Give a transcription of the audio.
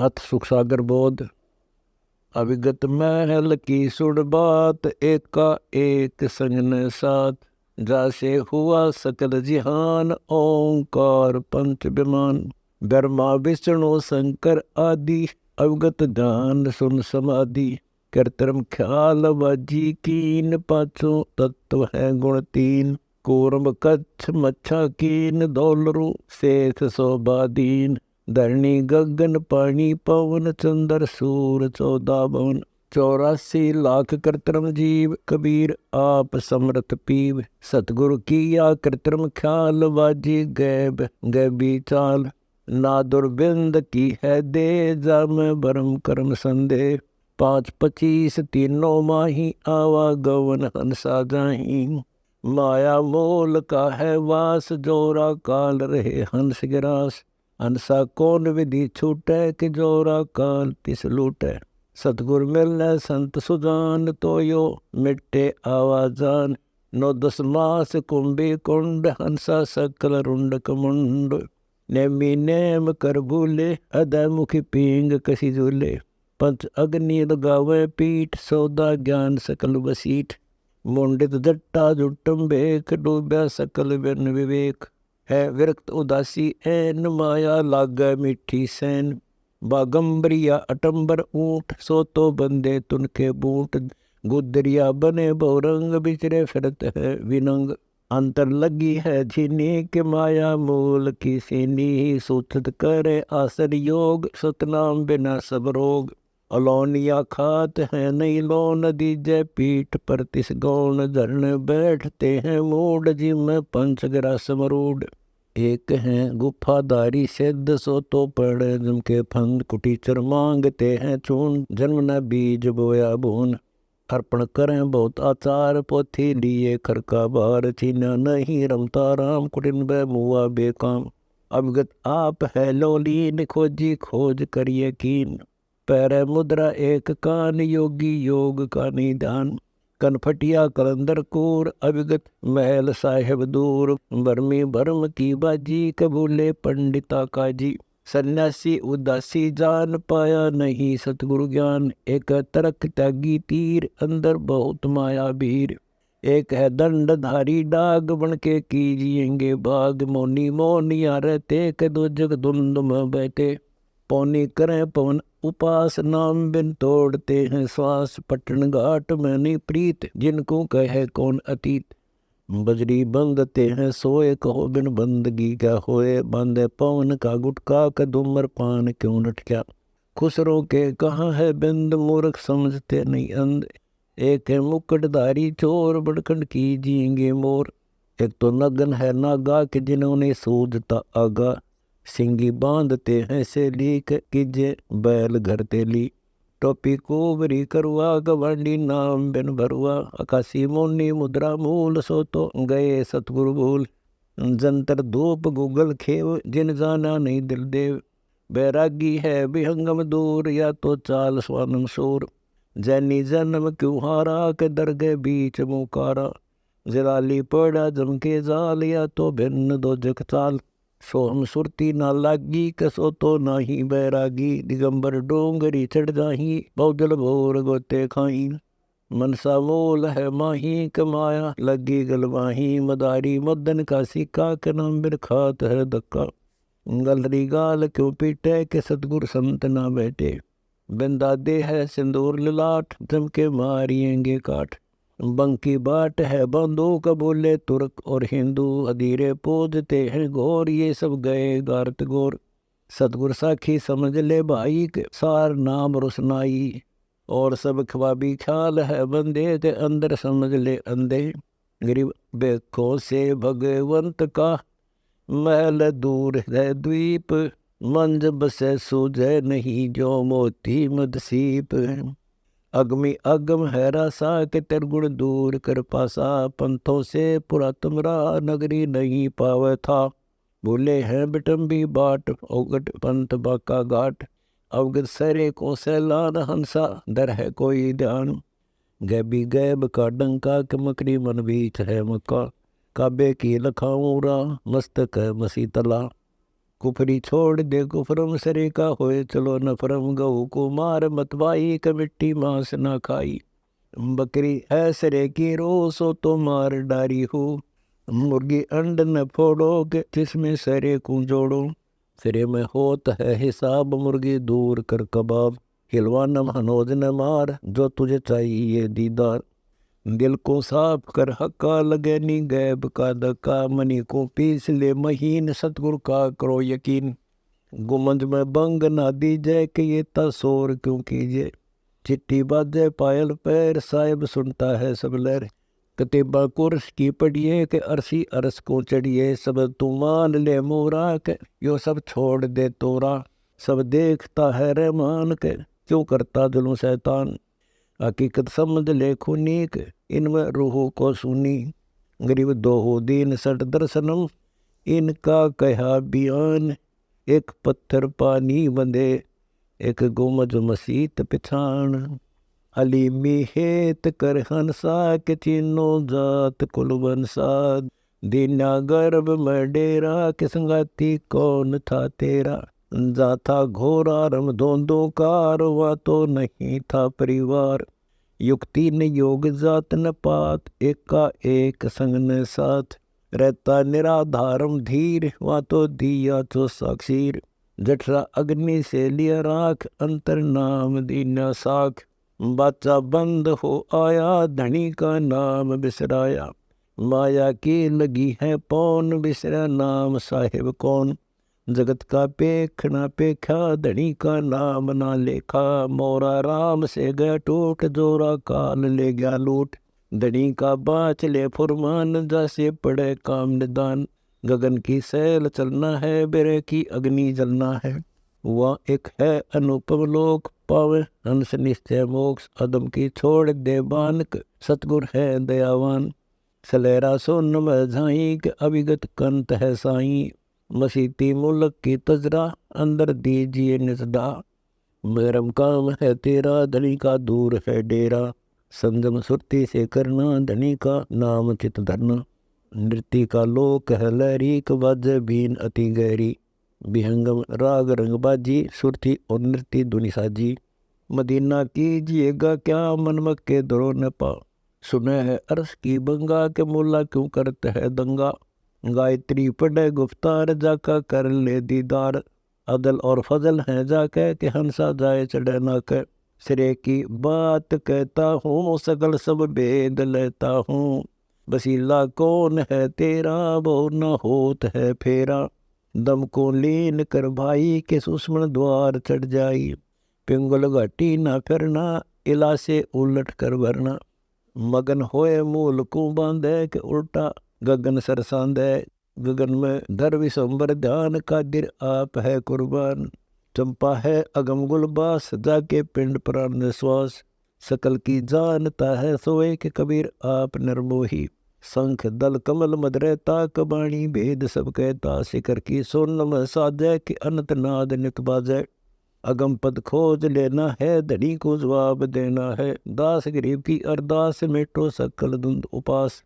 अथ सुख सागर बोध। अविगत महल की सुन बात, एका एक संग न साथ। जासे हुआ सकल जिहान, ओंकार पंच विमान। ब्रह्मा विष्णु शंकर आदि, अवगत ध्यान सुन समाधि। कृत्रिम ख्याल बाजी कीन, पाछो तत्व है गुण तीन। कूर्म कच्छ मच्छा कीन, दौलरु शेष शोभादीन। धरणी गगन पानी पवन, चंद्र सूर 14 भवन। 84 लाख कृत्रिम जीव, कबीर आप समरथ पीव। सतगुरु किया कृत्रिम ख्याल, बाजी गैब गैबी चाल। ना दुर्बिंद की है दे, जाम भरम कर्म संदेह। 5-25 तीनों माही, आवागवन हंसा जाही। माया मोल का है वास, जोरा काल रहे हंस गिरास। हंसा कौन विधि छूटे, कि जोरा काल तिस लूटे। सतगुर मिलने संत सुजान, तो यो मिट्टे आवाजान। 9-10 मास कुंभी कुंड, हंसा सकल रुंड कमुंड। नेमी नेम कर भूले, अदय मुखी पींग कसी झूले। पंच अग्नि लगावे पीठ, सौदा ज्ञान सकल बसीठ। मुंडित जट्टा जुटम बेख, डूब्या सकल बिन विवेक। है विरक्त उदासी ऐन, माया लागे मीठी सैन। बागंबरिया अटंबर ऊंट, सो तो बंदे तुनके बूट। गुदरिया बने बहुरंग, बिचरे फिरत है विनंग। अंतर लगी है झीनी, के माया मूल की सीनी। सूचत करे आसर योग, सतनाम बिना सब रोग। अलौनिया खात है नहीं लोन, दीजे पीठ पर तिस गौन। धरने बैठते हैं मूड, जिम पंच ग्रास मरूड। एक हैं गुफाधारी सिद्ध, सो तो पड़े जिनके फंद। कुटीचर मांगते हैं चून, जन्म न बीज बोया भून। अर्पण करें बहुत आचार, पोथी लिए खरका बार। छीना नहीं रमता राम, कुटिन बे मुआ बेकाम। अवगत आप है लोलीन, खोजी खोज करिए कीन। पैर मुद्रा एक कान, योगी योग का निदान। कनफटिया कलंदर कूर, अविगत महल साहेब दूर। बर्मी बर्म की बाजी, कबूले पंडिता काजी। सन्यासी उदासी जान, पाया नहीं सतगुरु ज्ञान। एक तरक त्यागी तीर, अंदर बहुत माया भीर। एक है दंडधारी डाग, बन के कीजिएंगे बाग। मोनी मोनिया रहते, के दो जग धुंध में बैठे। पौनी करें पवन उपास, नाम बिन तोड़ते हैं श्वास। पटन घाट में नहीं प्रीत, जिनको कहे कौन अतीत। बजरी बंदते हैं सोए, कहो बिन बंदगी क्या होए। बांधे पवन का गुटका, का धूमर पान क्यों लटका। खुसरों के कहाँ है बिंद, मूर्ख समझते नहीं अंध। एक है मुकुटधारी चोर, बड़खंड कीजिएंगे मोर। एक तो नगन है नागा, कि जिन्होंने सूझता आगा। सिंगी बांधते हैं से लीक, कीजे बैल घर तेली। टोपी कोबरी करुआ, गवांडी नाम बिन भरुआ। आकाशी मोनी मुद्रा मूल, सो तो गए सतगुरु भूल। जंतर धूप गूगल खेव, जिन जाना नहीं दिल देव। बैरागी है विहंगम दूर, या तो चाल स्वानम शूर। जैनी जन्म क्यों हारा, के दरगे बीच मुकारा। जलाली पड़ा जमके जाल, या तो भिन्न दो जग चाल। सोहम सुरती ना लागी, कसो तो नाही बैरागी। दिगंबर डोंगरी चढ़ जाही, बहुजल भोर गोते खाई। मनसा मोल है माही, कमाया लगी गलवाही। मदारी मदन का सिक्का, के नाम बिन खात है धक्का। गलरी गाल क्यों पीटे, के सतगुर संत ना बैठे। बिंदा दे है सिंदूर ललाट, जमके मारिएंगे काठ। बंकी बाट है बंदूक, बोले तुर्क और हिंदू। अधीरे पूजते हैं घोर, ये सब गए गारत गोर। सतगुर साखी समझ ले भाई, के सार नाम रोशनाई। और सब ख्वाबी ख्याल है बंदे, ते अंदर समझ ले अंधे। गरीब बेखों से भगवंत का, महल दूर है द्वीप। मंज बसे सूझे नहीं, जो मोती मदसीप। अगमी अगम है रासा, के तिरगुण दूर कर पासा। पंथों से पुरा तुमरा, नगरी नहीं पावे था। भूले हैं बिटम्बी बाट, ओगट पंथ बाका घाट। अवगत सरे को सैलान, हंसा दर है कोई ध्यान। गैबी गैब का डंका, के मकरी मन बीच है मक्का। काबे की लखाऊरा, मस्तक है मसी तला। कुफरी छोड़ दे कुफरम सरे का होए चलो न फरम गऊ को मार मतवाई क मिट्टी मांस ना खाई। बकरी है सरे की रोसो तो मार डारी हो। मुर्गी अंड न फोड़ोगे जिसमें सरे को जोड़ो। सिरे में होत है हिसाब मुर्गी दूर कर कबाब। हिलवा न हनोज न मार जो तुझे चाहिए दीदार। दिल को साफ कर हक्का लगे नी गैब का धक्का। मनी को पीस ले महीन सतगुरु का करो यकीन। गुमंज में बंग ना दीजिए कि ये तसोर क्यों कीजिए। चिट्ठी बाजे पायल पैर साहिब सुनता है सब लहर। कतीबा कुर्स की पढ़िए के अरसी अरस को चढ़िए। सब तू मान ले मोरा के यो सब छोड़ दे तोरा। सब देखता है रहमान के क्यों करता जुल्म शैतान। हकीकत समझ ले खूनी के इनमें रूह को सुनी। गरीब दोहो दीन सट दर्शनम इनका कहा बयान। एक पत्थर पानी बंदे एक गुमज मसीत पिछाण। हलीमी हेत कर हंसा के चिन्नो जात कुलवन साध। दीना गर्भ में डेरा के संगाती कौन था तेरा। जाथा घोरा रम धोंदो कार हुआ तो नहीं था परिवार। युक्ति न योग जात न पात एका एक संग न साथ। रहता निराधारम धीर वहाँ तो दिया तो साक्षीर। जठरा अग्नि से लिया राख अंतर नाम दीना साख। बाचा बंद हो आया धनी का नाम बिसराया। माया की लगी है पौन बिसरा नाम साहिब कौन। जगत का पेखना पेखा धनी का नाम ना लेखा। मोरा राम से गया टूट जोरा काल ले गया लूट। धनी का बाच ले फुरमान जैसे पड़े काम निदान। गगन की सैल चलना है बेरे की अग्नि जलना है। वह एक है अनुपम लोक पावे हंस निश्चय मोक्ष। अदम की छोड़ दे बानक सतगुर है दयावान। सलेरा सोन में झाई के अभिगत कंत है साई। मसीती मुल्क की तजरा अंदर दीजिए निजदा। मेरम काम है तेरा धनी का दूर है डेरा। संजम सुरती से करना धनी का नाम चित धरना। नृत्य का लोक है लहरी क बाजे बीन अति गहरी। विहंगम राग रंगबाजी सुरती और नृत्य धुनि साजी। मदीना कीजिएगा क्या मनमक के दरो न पा। सुने है अर्श की बंगा के मुल्ला क्यों करते है दंगा। गायत्री पढ़े गुफ्तार जाका कर ले दीदार। अदल और फजल है जाके के हंसा जाए चढ़े ना के। सिरे की बात कहता हूँ सकल सब भेद लेता हूँ। वसीला कौन है तेरा वो न होत है फेरा। दम को लीन कर भाई के सुषमण द्वार चढ़ जाई। पिंगल घाटी न फिरना इला से उलट कर वरना। मगन होए मूल को बांधे के उल्टा गगन सरसांदे। गगन में धर विशंबर ध्यान का दिर आप है कुर्बान। चंपा है अगम गुलबास जाके पिंड प्राण निश्वास। सकल की जानता है सोए के कबीर आप निर्मोही। शंख दल कमल मदरता कबाणी भेद सब कहता। शिखर की सोनम साजय के अनंत नाद नित बाजय। अगम पद खोज लेना है धनी को जवाब देना है। दास गरीब की अरदास मिटो सकल धुंध उपास।